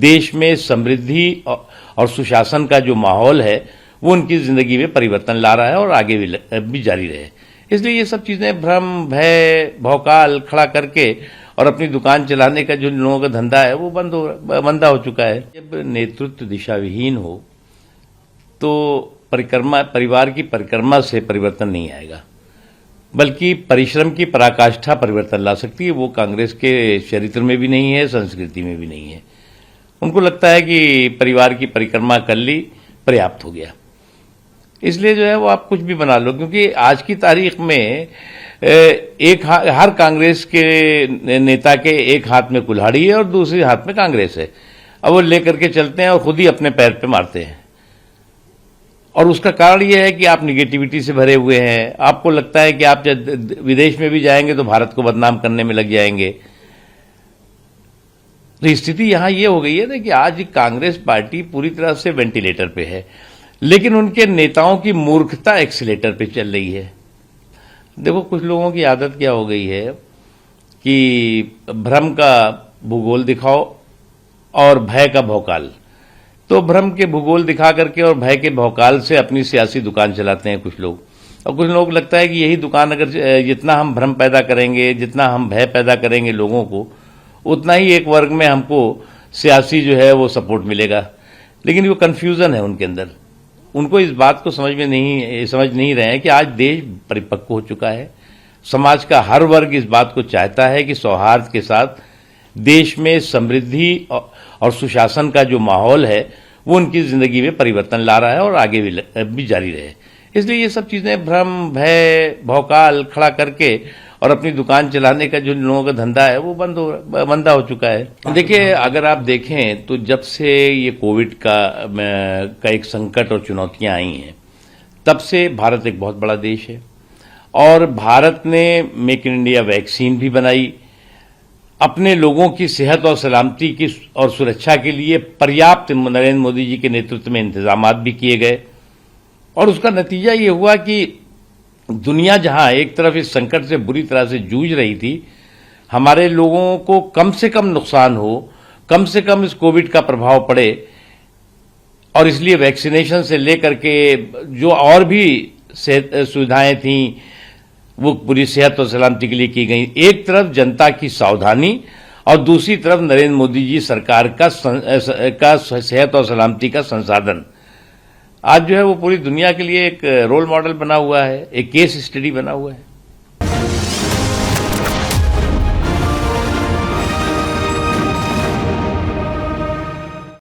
देश में समृद्धि और सुशासन का जो माहौल है वो उनकी जिंदगी में परिवर्तन ला रहा है और आगे भी जारी रहे। इसलिए ये सब चीजें भ्रम, भय, भौकाल खड़ा करके और अपनी दुकान चलाने का जो लोगों का धंधा है वो मंदा हो चुका है। जब नेतृत्व दिशा विहीन हो तो परिवार की परिक्रमा से परिवर्तन नहीं आएगा, बल्कि परिश्रम की पराकाष्ठा परिवर्तन ला सकती है। वो कांग्रेस के चरित्र में भी नहीं है, संस्कृति में भी नहीं है। उनको लगता है कि परिवार की परिक्रमा कर ली, पर्याप्त हो गया। इसलिए जो है वो आप कुछ भी बना लो, क्योंकि आज की तारीख में हर कांग्रेस के नेता के एक हाथ में कुल्हाड़ी है और दूसरे हाथ में कांग्रेस है। अब वो लेकर के चलते हैं और खुद ही अपने पैर पे मारते हैं। और उसका कारण यह है कि आप निगेटिविटी से भरे हुए हैं। आपको लगता है कि आप जब विदेश में भी जाएंगे तो भारत को बदनाम करने में लग जाएंगे। तो स्थिति यहां ये हो गई है ना कि आज कांग्रेस पार्टी पूरी तरह से वेंटिलेटर पे है, लेकिन उनके नेताओं की मूर्खता एक्सीलेटर पे चल रही है। देखो, कुछ लोगों की आदत क्या हो गई है कि भ्रम का भूगोल दिखाओ और भय का भौकाल। तो भ्रम के भूगोल दिखा करके और भय के भौकाल से अपनी सियासी दुकान चलाते हैं कुछ लोग। और कुछ लोग लगता है कि यही दुकान, अगर जितना हम भ्रम पैदा करेंगे, जितना हम भय पैदा करेंगे लोगों को, उतना ही एक वर्ग में हमको सियासी जो है वो सपोर्ट मिलेगा। लेकिन वो कंफ्यूजन है उनके अंदर। उनको इस बात को समझ नहीं रहे हैं कि आज देश परिपक्व हो चुका है। समाज का हर वर्ग इस बात को चाहता है कि सौहार्द के साथ देश में समृद्धि और सुशासन का जो माहौल है वो उनकी जिंदगी में परिवर्तन ला रहा है और आगे भी जारी रहे। इसलिए ये सब चीजें भ्रम, भय, भौकाल खड़ा करके और अपनी दुकान चलाने का जो लोगों का धंधा है वो मंदा हो चुका है। देखिए, अगर आप देखें तो जब से ये कोविड का एक संकट और चुनौतियां आई हैं, तब से भारत एक बहुत बड़ा देश है और भारत ने मेक इन इंडिया वैक्सीन भी बनाई। अपने लोगों की सेहत और सलामती की और सुरक्षा के लिए पर्याप्त नरेंद्र मोदी जी के नेतृत्व में इंतजामात भी किए गए और उसका नतीजा ये हुआ कि दुनिया जहां एक तरफ इस संकट से बुरी तरह से जूझ रही थी, हमारे लोगों को कम से कम नुकसान हो, कम से कम इस कोविड का प्रभाव पड़े, और इसलिए वैक्सीनेशन से लेकर के जो और भी सुविधाएं थीं वो पूरी सेहत और सलामती के लिए की गई। एक तरफ जनता की सावधानी और दूसरी तरफ नरेंद्र मोदी जी सरकार का सेहत और सलामती का संसाधन आज जो है वो पूरी दुनिया के लिए एक रोल मॉडल बना हुआ है, एक केस स्टडी बना हुआ है।